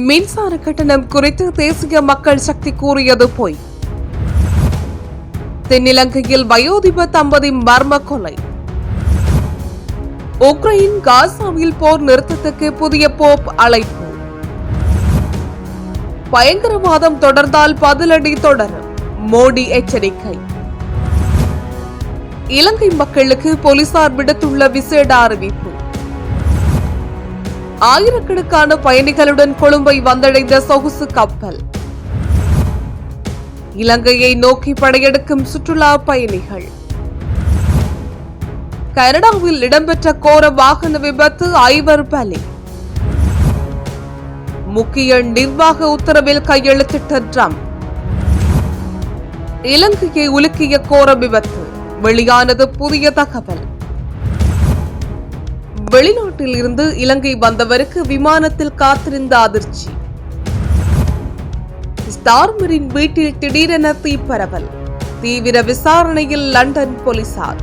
மின்சார கட்டணம் குறித்து தேசிய மக்கள் சக்தி கூறியது பொய். தென்னிலங்கையில் வயோதிப தம்பதி மர்ம கொலை. உக்ரைன் காசாவில் போர் நிறுத்தத்துக்கு புதிய போப் அழைப்பு. பயங்கரவாதம் தொடர்ந்தால் பதிலடி தொடரும், மோடி எச்சரிக்கை. இலங்கை மக்களுக்கு போலீசார் விடுத்துள்ள விசேட அறிவிப்பு. ஆயிரக்கணக்கான பயணிகளுடன் கொழும்பை வந்தடைந்த சொகுசு கப்பல். இலங்கையை நோக்கி படையெடுக்கும் சுற்றுலா பயணிகள். கனடாவில் இடம்பெற்ற கோர வாகன விபத்து, 5 பலி. முக்கிய நிர்வாக உத்தரவில் கையெழுத்திட்ட ட்ரம்ப். இலங்கையை உலுக்கிய கோர விபத்து, வெளியானது புதிய தகவல். வெளிநாட்டில் இருந்து இலங்கை வந்தவருக்கு விமானத்தில் காத்திருந்த அதிர்ச்சி. ஸ்டார்மரின் வீட்டில் திடீரென தீப்பரவல், தீவிர விசாரணையில் லண்டன் போலீசார்.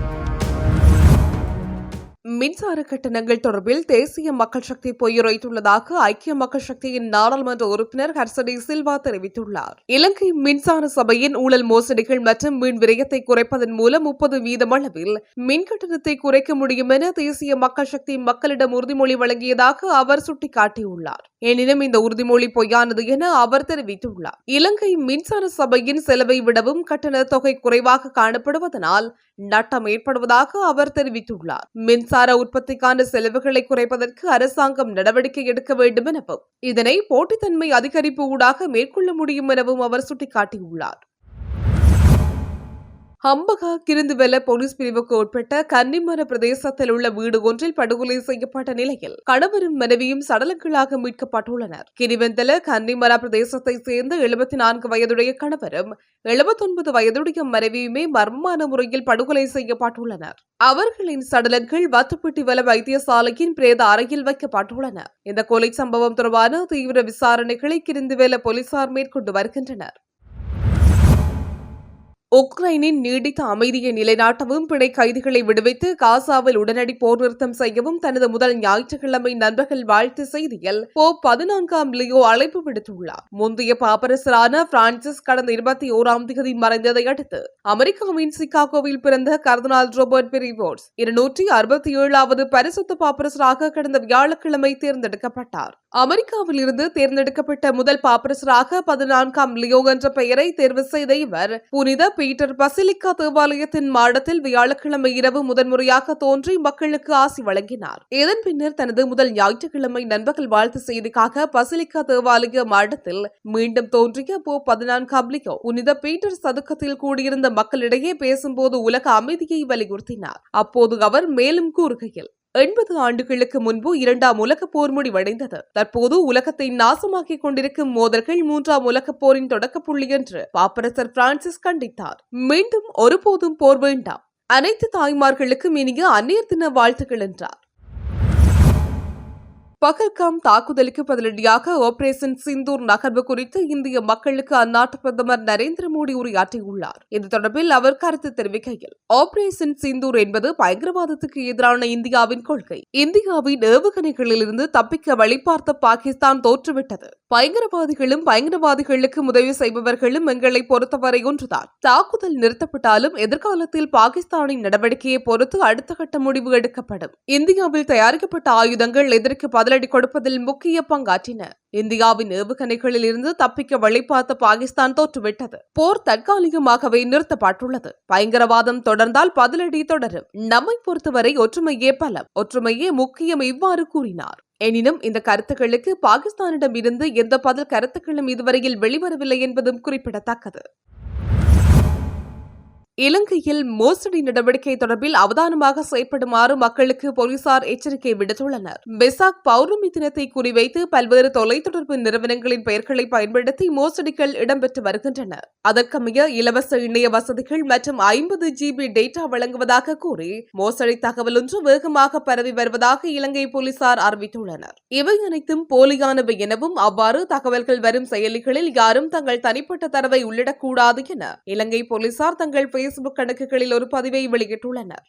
மின்சார கட்டணங்கள் தொடர்பில் தேசிய மக்கள் சக்தி பொய்யுரைத்துள்ளதாக ஐக்கிய மக்கள் சக்தியின் நாடாளுமன்ற உறுப்பினர் ஹர்சடி சில்வா தெரிவித்துள்ளார். இலங்கை மின்சார சபையின் ஊழல் மோசடிகள் மற்றும் மின் விரயத்தை குறைப்பதன் மூலம் 30% அளவில் மின் கட்டணத்தை குறைக்க முடியும் என தேசிய மக்கள் சக்தி மக்களிடம் உறுதிமொழி வழங்கியதாக அவர் சுட்டிக்காட்டியுள்ளார். எனினும் இந்த உறுதிமொழி பொய்யானது என அவர் தெரிவித்துள்ளார். இலங்கை மின்சார சபையின் செலவை விடவும் கட்டண தொகை குறைவாக காணப்படுவதனால் நட்டம் ஏற்படுவதாக அவர் தெரிவித்துள்ளார். மின்சார உற்பத்திக்கான செலவுகளை குறைப்பதற்கு அரசாங்கம் நடவடிக்கை எடுக்க வேண்டும் எனவும் இதனை போட்டித்தன்மை அதிகரிப்பு ஊடாக மேற்கொள்ள முடியும் எனவும் அவர் சுட்டிக்காட்டியுள்ளார். ஹம்பகா கிருந்துவெல போலீஸ் பிரிவுக்கு உட்பட்ட கன்னிமர பிரதேசத்தில் உள்ள வீடு ஒன்றில் படுகொலை செய்யப்பட்ட நிலையில் கணவரும் மனைவியும் சடலங்களாக மீட்கப்பட்டுள்ளனர். கிரிவெந்தல கன்னிமர பிரதேசத்தை சேர்ந்த 74 வயதுடைய கணவரும் 79 வயதுடைய மனைவியுமே மர்மமான முறையில் படுகொலை செய்யப்பட்டுள்ளனர். அவர்களின் சடலங்கள் வத்துப்பட்டிவல வைத்தியசாலையின் பிரேத அறையில் வைக்கப்பட்டுள்ளன. இந்த கொலை சம்பவம் தொடர்பான தீவிர விசாரணைகளை கிருந்துவெல போலீசார் மேற்கொண்டு வருகின்றனர். உக்ரைனின் நீடித்த அமைதியை நிலைநாட்டவும் பிணை கைதிகளை விடுவித்து காசாவில் உடனடி போர் நிறுத்தம் செய்யவும் தனது முதல் ஞாயிற்றுக்கிழமை நண்பர்கள் வாழ்த்து செய்தியில் போப் 14ஆம் லியோ அழைப்பு விடுத்துள்ளார். முந்தைய பாப்பரசரான பிரான்சிஸ் கடந்த 21ஆம் தேதி மறைந்ததை அடுத்து அமெரிக்காவின் சிகாகோவில் பிறந்த கர்தினால் ரோபர்ட் பிரிவோர்ட்ஸ் 267வது பரிசுத்த பாப்பரசராக கடந்த வியாழக்கிழமை தேர்ந்தெடுக்கப்பட்டார். அமெரிக்காவில் இருந்து தேர்ந்தெடுக்கப்பட்ட முதல் பாப்பரசராக 14ஆம் லியோ என்ற பெயரை தேர்வு செய்த இவர் புனித பீட்டர் பசிலிக்கா தேவாலயத்தின் மாடத்தில் வியாழக்கிழமை இரவு முதன்முறையாக தோன்றி மக்களுக்கு ஆசி வழங்கினார். இதன் பின்னர் தனது முதல் ஞாயிற்றுக்கிழமை நண்பகல் வாழ்த்து செய்திக்காக பசிலிக்கா தேவாலய மாடத்தில் மீண்டும் தோன்றிய போப் 14ஆம் லியோ புனித பீட்டர் சதுக்கத்தில் கூடியிருந்த மக்களிடையே பேசும்போது உலக அமைதியை வலியுறுத்தினார். அப்போது அவர் மேலும் கூறுகையில் 80 ஆண்டுகளுக்கு முன்பு 2ஆம் உலகப் போர் முடிவடைந்தது. தற்போது உலகத்தை நாசமாக்கிக் கொண்டிருக்கும் மோதல்கள் 3ஆம் உலகப் போரின் தொடக்கப்புள்ளி என்று பாப்பரசர் பிரான்சிஸ் கண்டித்தார். மீண்டும் ஒருபோதும் போர் வேண்டாம், அனைத்து தாய்மார்களுக்கும் இனிய அந்நியர் தின வாழ்த்துக்கள் என்றார். பகல்காம் தாக்குதலுக்கு பதிலடியாக ஆபரேஷன் சிந்தூர் நகர்வு குறித்து இந்திய மக்களுக்கு அந்நாட்டு பிரதமர் நரேந்திர மோடி உரையாற்றியுள்ளார். இது தொடர்பில் அவர் கருத்து தெரிவிக்கையில், ஆபரேஷன் சிந்தூர் என்பது பயங்கரவாதத்துக்கு எதிரான இந்தியாவின் கொள்கை. இந்தியாவின் ஏவுகணைகளிலிருந்து தப்பிக்க வழிபார்த்த பாகிஸ்தான் தோற்றுவிட்டது. பயங்கரவாதிகளும் பயங்கரவாதிகளுக்கு உதவி செய்பவர்களும் எங்களை பொறுத்தவரை ஒன்றுதான். தாக்குதல் நிறுத்தப்பட்டாலும் எதிர்காலத்தில் பாகிஸ்தானின் நடவடிக்கையை பொறுத்து அடுத்த கட்ட முடிவு எடுக்கப்படும். இந்தியாவில் தயாரிக்கப்பட்ட ஆயுதங்கள் எதற்கு பதிலடி கொடுப்பதில் முக்கிய பங்காற்றின. இந்தியாவின் ஏவுகணைகளில் இருந்து தப்பிக்க வழிபார்த்த பாகிஸ்தான் தோற்றுவிட்டது. போர் தற்காலிகமாகவே நிறுத்தப்பட்டுள்ளது. பயங்கரவாதம் தொடர்ந்தால் பதிலடி தொடரும். நம்மை பொறுத்தவரை ஒற்றுமையே பலம், ஒற்றுமையே முக்கியம், இவ்வாறு கூறினார். எனினும் இந்த கருத்துக்களுக்கு பாகிஸ்தானிடம் இருந்து எந்த பதில் கருத்துக்களும் இதுவரையில் வெளிவரவில்லை என்பதும் குறிப்பிடத்தக்கது. இலங்கையில் மோசடி நடவடிக்கை தொடர்பில் அவதானமாக செயற்படுமாறு மக்களுக்கு போலீசார் எச்சரிக்கை விடுத்துள்ளனர். வெசாக் பௌர்ணமி தினத்தை குறிவைத்து பல்வேறு தொலைத்தொடர்பு நிறுவனங்களின் பெயர்களை பயன்படுத்தி மோசடிகள் இடம்பெற்று வருகின்றன. அதற்கமைய இலவச இணைய வசதிகள் மற்றும் 50 GB டேட்டா வழங்குவதாக கூறி மோசடி தகவல் ஒன்று வேகமாக பரவி வருவதாக இலங்கை போலீசார் அறிவித்துள்ளனர். இவை அனைத்தும் போலியானவை எனவும் அவ்வாறு தகவல்கள் வரும் செயலிகளில் யாரும் தங்கள் தனிப்பட்ட தரவை உள்ளிடக்கூடாது என இலங்கை போலீசார் தங்கள் Facebook கணக்குகளில் ஒரு பதிவை வெளியிட்டுள்ளனர்.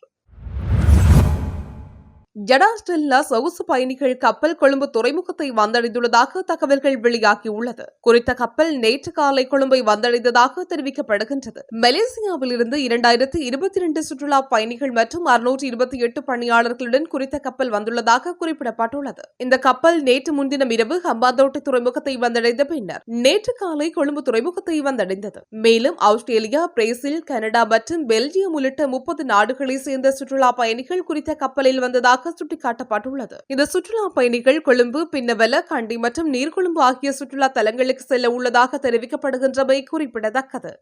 ஜடாஸ்டெல்லா சொகுசு பயணிகள் கப்பல் கொழும்பு துறைமுகத்தை வந்தடைந்துள்ளதாக தகவல்கள் வெளியாகியுள்ளது. குறித்த கப்பல் நேற்று காலை கொழும்பை வந்தடைந்ததாக தெரிவிக்கப்படுகின்றது. மலேசியாவில் இருந்து 2022 சுற்றுலா பயணிகள் மற்றும் 628 பணியாளர்களுடன் குறித்த கப்பல் வந்துள்ளதாக குறிப்பிடப்பட்டுள்ளது. இந்த கப்பல் நேற்று முன்தினம் இரவு ஹம்பாந்தோட்டை துறைமுகத்தை வந்தடைந்த பின்னர் நேற்று காலை கொழும்பு துறைமுகத்தை வந்தடைந்தது. மேலும் ஆஸ்திரேலியா, பிரேசில், கனடா மற்றும் பெல்ஜியம் உள்ளிட்ட 30 நாடுகளை சேர்ந்த சுற்றுலா பயணிகள் குறித்த கப்பலில் வந்ததாக சுட்டிக்காட்டப்பட்டுள்ளது. இந்த சுற்றுலா பயணிகள் கொழும்பு, பின்னவல, கண்டி மற்றும் நீர்கொழும்பு ஆகிய சுற்றுலா தலங்களுக்கு செல்ல உள்ளதாக தெரிவிக்கப்படுகின்றமை குறிப்பிடத்தக்கது.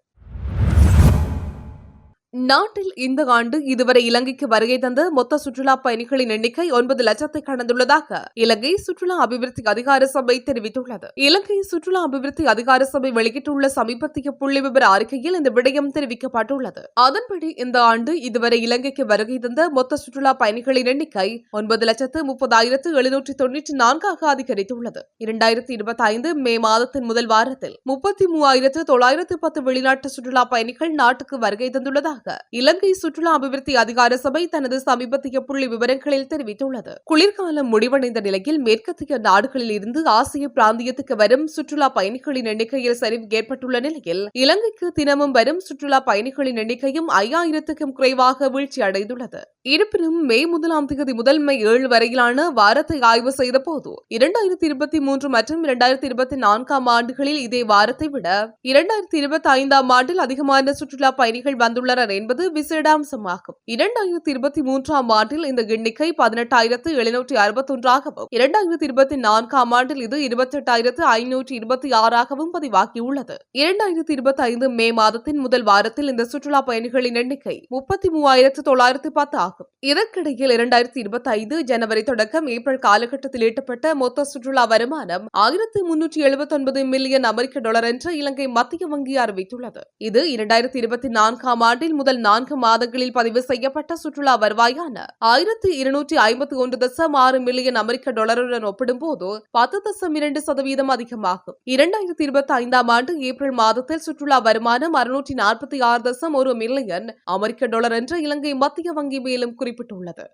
நாட்டில் இந்த ஆண்டு இதுவரை இலங்கைக்கு வருகை தந்த மொத்த சுற்றுலா பயணிகளின் எண்ணிக்கை 9 லட்சத்தை கடந்துள்ளதாக இலங்கை சுற்றுலா அபிவிருத்தி அதிகார சபை தெரிவித்துள்ளது. இலங்கை சுற்றுலா அபிவிருத்தி அதிகார சபை வெளியிட்டுள்ள சமீபத்திய புள்ளி விவர அறிக்கையில் இந்த விடயம் தெரிவிக்கப்பட்டுள்ளது. அதன்படி இந்த ஆண்டு இதுவரை இலங்கைக்கு வருகை தந்த மொத்த சுற்றுலா பயணிகளின் எண்ணிக்கை 9,30,794 அதிகரித்துள்ளது. 2025 மே மாதத்தின் முதல் வாரத்தில் 33,910 வெளிநாட்டு சுற்றுலா பயணிகள் நாட்டுக்கு வருகை தந்துள்ளதாக இலங்கை சுற்றுலா அபிவிருத்தி அதிகார சபை தனது சமீபத்திய புள்ளி விவரங்களில் தெரிவித்துள்ளது. குளிர்காலம் முடிவடைந்த நிலையில் மேற்கத்திய நாடுகளில் இருந்து ஆசிய பிராந்தியத்துக்கு வரும் சுற்றுலா பயணிகளின் எண்ணிக்கையில் சரிவு ஏற்பட்டுள்ள நிலையில் இலங்கைக்கு தினமும் வரும் சுற்றுலா பயணிகளின் எண்ணிக்கையும் 5000க்கும் குறைவாக வீழ்ச்சி அடைந்துள்ளது. இருப்பினும் மே 1ஆம் தேதி முதல் மே 7 வரையிலான வாரத்தை ஆய்வு செய்த போது 2023 மற்றும் 2024 ஆண்டுகளில் இதே வாரத்தை விட 2025 ஆண்டில் அதிகமான சுற்றுலா பயணிகள் வந்துள்ளனர் என்பது விசேடாம்சமாகும். 2023 ஆண்டில் இந்த எண்ணிக்கை 18,761ஆகவும் 2024 ஆண்டில் இது 28,526ஆகவும் பதிவாகியுள்ளது. 2025 மே மாதத்தின் முதல் வாரத்தில் இந்த சுற்றுலா பயணிகளின் எண்ணிக்கை 33,910 ஆகும். இதற்கிடையில் 2025 ஜனவரி தொடக்கம் ஏப்ரல் காலகட்டத்தில் ஈட்டப்பட்ட மொத்த சுற்றுலா வருமானம் 1,379 மில்லியன் அமெரிக்க டாலர் என்று இலங்கை மத்திய வங்கி அறிவித்துள்ளது. இது 2024 ஆண்டில் முதல் 4 மாதங்களில் பதிவு செய்யப்பட்ட சுற்றுலா வருவாயான 1,251.6 மில்லியன் அமெரிக்க டாலருடன் ஒப்பிடும்போது 10.2% அதிகமாகும். 2025 ஆண்டு ஏப்ரல் மாதத்தில் சுற்றுலா வருமானம் 646.1 மில்லியன் அமெரிக்க டாலர் என்று இலங்கை மத்திய வங்கி மேலும் குறிப்பிட்டுள்ளது.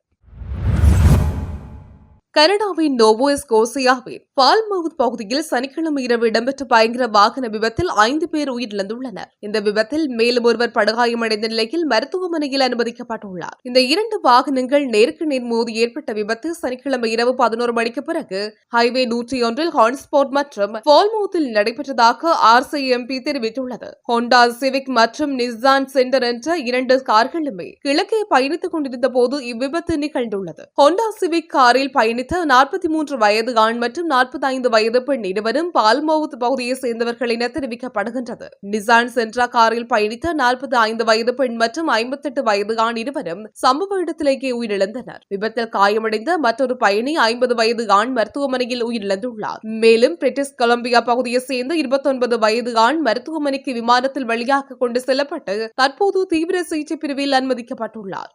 கனடாவின் நோவோ ஸ்கோசியாவின் பால்மவுத் பகுதியில் சனிக்கிழமை இரவு இடம்பெற்ற பயங்கர வாகன விபத்தில் 5 பேர் உயிரிழந்துள்ளனர். இந்த விபத்தில் மேலும் ஒருவர் படுகாயமடைந்த நிலையில் மருத்துவமனையில் அனுமதிக்கப்பட்டுள்ளார். இந்த 2 வாகனங்கள் நேருக்கு நேர் மோதி ஏற்பட்ட விபத்து சனிக்கிழமை இரவு 11 மணிக்கு பிறகு ஹைவே 101 ஹான்ஸ்போர்ட் மற்றும் பால்மவுத்தில் நடைபெற்றதாக RCMP தெரிவித்துள்ளது. ஹோண்டா சிவிக் மற்றும் நிசான் சென்டர் என்ற 2 கார்களுமே கிழக்கே பயணித்துக் கொண்டிருந்த போது இவ்விபத்து நிகழ்ந்துள்ளது. ஹோண்டா சிவிக் காரில் பயணித்த 43 வயது ஆண் மற்றும் 45 வயது பெண் இருவரும் பால்மவுத் பகுதியை சேர்ந்தவர்கள் என தெரிவிக்கப்படுகின்றது. நிசான் சென்ட்ரா காரில் பயணித்த 45 வயது பெண் மற்றும் 58 வயது ஆண் இருவரும் சம்பவ இடத்திலேயே உயிரிழந்தனர். விபத்தில் காயமடைந்த மற்றொரு பயணி 50 வயது ஆண் மருத்துவமனையில் உயிரிழந்துள்ளார். மேலும் பிரிட்டிஷ் கொலம்பியா பகுதியை சேர்ந்த 29 வயது ஆண் மருத்துவமனைக்கு விமானத்தில் வழியாக கொண்டு செல்லப்பட்டு தற்போது தீவிர சிகிச்சை பிரிவில் அனுமதிக்கப்பட்டுள்ளார்.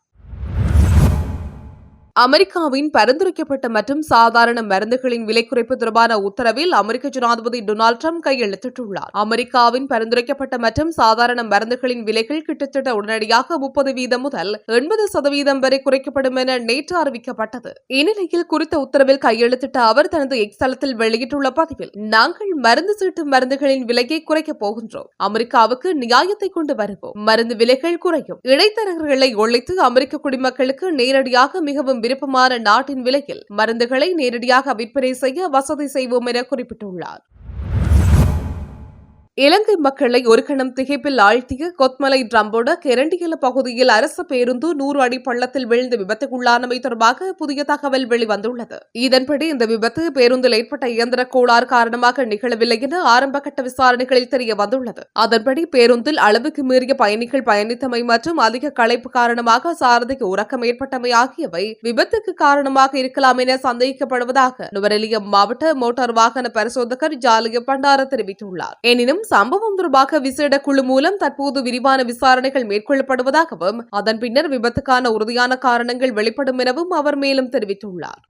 அமெரிக்காவின் பரிந்துரைக்கப்பட்ட மற்றும் சாதாரண மருந்துகளின் விலை குறைப்பு தொடர்பான உத்தரவில் அமெரிக்க ஜனாதிபதி டொனால்டு டிரம்ப் கையெழுத்திட்டுள்ளார். அமெரிக்காவின் பரிந்துரைக்கப்பட்ட மற்றும் சாதாரண மருந்துகளின் விலைகள் கிட்டத்தட்ட உடனடியாக 30% முதல் 80% வரை குறைக்கப்படும் என நேற்று அறிவிக்கப்பட்டது. இந்நிலையில் குறித்த உத்தரவில் கையெழுத்திட்ட அவர் தனது எக்ஸ் தளத்தில் வெளியிட்டுள்ள பதிவில், நாங்கள் மருந்து சீட்டு மருந்துகளின் விலையை குறைக்கப் போகின்றோம். அமெரிக்காவுக்கு நியாயத்தை கொண்டு வருவோம். மருந்து விலைகள் குறையும். இடைத்தரகர்களை ஒழித்து அமெரிக்க குடிமக்களுக்கு நேரடியாக மிகவும் விருப்பமான நாட்டின் விலையில் மருந்துகளை நேரடியாக விற்பனை செய்ய வசதி செய்வோம் என குறிப்பிட்டுள்ளார். இலங்கை மக்களை ஒரு கணம் திகைப்பில் ஆழ்த்திய கொத்மலை டிரம்போட கெரண்டியல பகுதியில் அரசு பேருந்து 100 அடி பள்ளத்தில் விழுந்து விபத்துக்குள்ளானமை தொடர்பாக புதிய தகவல் வெளிவந்துள்ளது. இதன்படி இந்த விபத்து பேருந்தில் ஏற்பட்ட இயந்திர கோளாறு காரணமாக நிகழவில்லை என ஆரம்ப கட்ட விசாரணைகளில் தெரிய வந்துள்ளது. அதன்படி பேருந்தில் அளவுக்கு மீறிய பயணிகள் பயணித்தமை மற்றும் அதிக களைப்பு காரணமாக சாரதிக்கு உறக்கம் ஏற்பட்டமை ஆகியவை விபத்துக்கு காரணமாக இருக்கலாம் என சந்தேகிக்கப்படுவதாக நுவரெலியா மாவட்ட மோட்டார் வாகன பரிசோதகர் ஜாலிய பண்டார தெரிவித்துள்ளார். எனினும் சம்பவம் தொடர்பாக விசேட குழு மூலம் தற்போது விரிவான விசாரணைகள் மேற்கொள்ளப்படுவதாகவும் அதன் பின்னர் விபத்துக்கான உறுதியான காரணங்கள் வெளிப்படும் எனவும் அவர் மேலும் தெரிவித்துள்ளார்.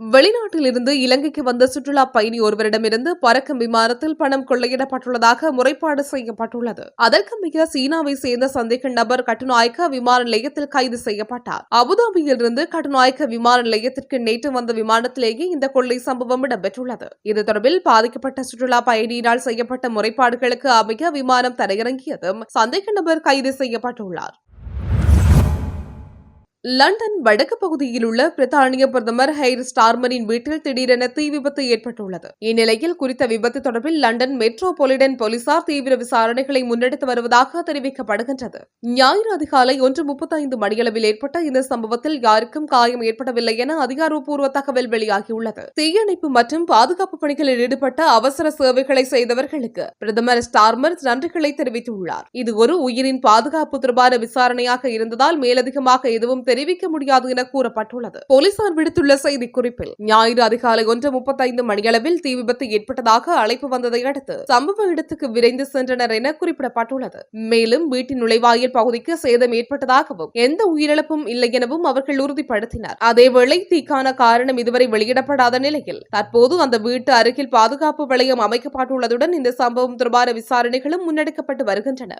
வெளிநாட்டிலிருந்து இலங்கைக்கு வந்த சுற்றுலா பயணி ஒருவரிடமிருந்து பறக்கும் விமானத்தில் பணம் கொள்ளையிடப்பட்டுள்ளதாக முறைப்பாடு செய்யப்பட்டுள்ளது. அதற்கமைய சீனாவை சேர்ந்த சந்தேக நபர் கட்டுநாயக்க விமான நிலையத்தில் கைது செய்யப்பட்டார். அபுதாபியிலிருந்து கட்டுநாயக்க விமான நிலையத்திற்கு நேற்று வந்த விமானத்திலேயே இந்த கொள்ளை சம்பவம் இடம்பெற்றுள்ளது. இது தொடர்பில் பாதிக்கப்பட்ட சுற்றுலா பயணியினால் செய்யப்பட்ட முறைப்பாடுகளுக்கு அமைய விமானம் தரையிறங்கியதும் சந்தேக நபர் கைது செய்யப்பட்டுள்ளார். லண்டன் வடக்கு பகுதியில் உள்ள பிரித்தானிய பிரதமர் ஹெய்ர் ஸ்டார்மரின் வீட்டில் திடீரென தீ விபத்து ஏற்பட்டுள்ளது. இந்நிலையில் குறித்த விபத்து தொடர்பில் லண்டன் மெட்ரோபாலிடன் போலீசார் தீவிர விசாரணைகளை முன்னெடுத்து வருவதாக தெரிவிக்கப்படுகின்றது. ஞாயிறு அதிகாலை 1:35 மணியளவில் ஏற்பட்ட இந்த சம்பவத்தில் யாருக்கும் காயம் ஏற்படவில்லை என அதிகாரப்பூர்வ தகவல் வெளியாகியுள்ளது. தீயணைப்பு மற்றும் பாதுகாப்பு பணிகளில் ஈடுபட்ட அவசர சேவைகளை செய்தவர்களுக்கு பிரதமர் ஸ்டார்மர் நன்றிகளை தெரிவித்துள்ளார். இது ஒரு உயிரின் பாதுகாப்பு தொடர்பான விசாரணையாக இருந்ததால் மேலதிகமாக எதுவும் தெரிவிக்க முடியாது என கூறப்பட்டுள்ளது. போலீசார் விடுத்துள்ள செய்திக்குறிப்பில் ஞாயிறு அதிகாலை 1:35 மணியளவில் தீ விபத்து ஏற்பட்டதாக அழைப்பு வந்ததை அடுத்து சம்பவ இடத்துக்கு விரைந்து சென்றனர் என குறிப்பிடப்பட்டுள்ளது. மேலும் வீட்டின் நுழைவாயில் பகுதிக்கு சேதம் ஏற்பட்டதாகவும் எந்த உயிரிழப்பும் இல்லை எனவும் அவர்கள் உறுதிப்படுத்தினர். அதேவேளை தீக்கான காரணம் இதுவரை வெளியிடப்படாத நிலையில் தற்போது அந்த வீட்டு அருகில் பாதுகாப்பு வளையம் அமைக்கப்பட்டுள்ளதுடன் இந்த சம்பவம் தொடர்பான விசாரணைகளும் முன்னெடுக்கப்பட்டு வருகின்றன.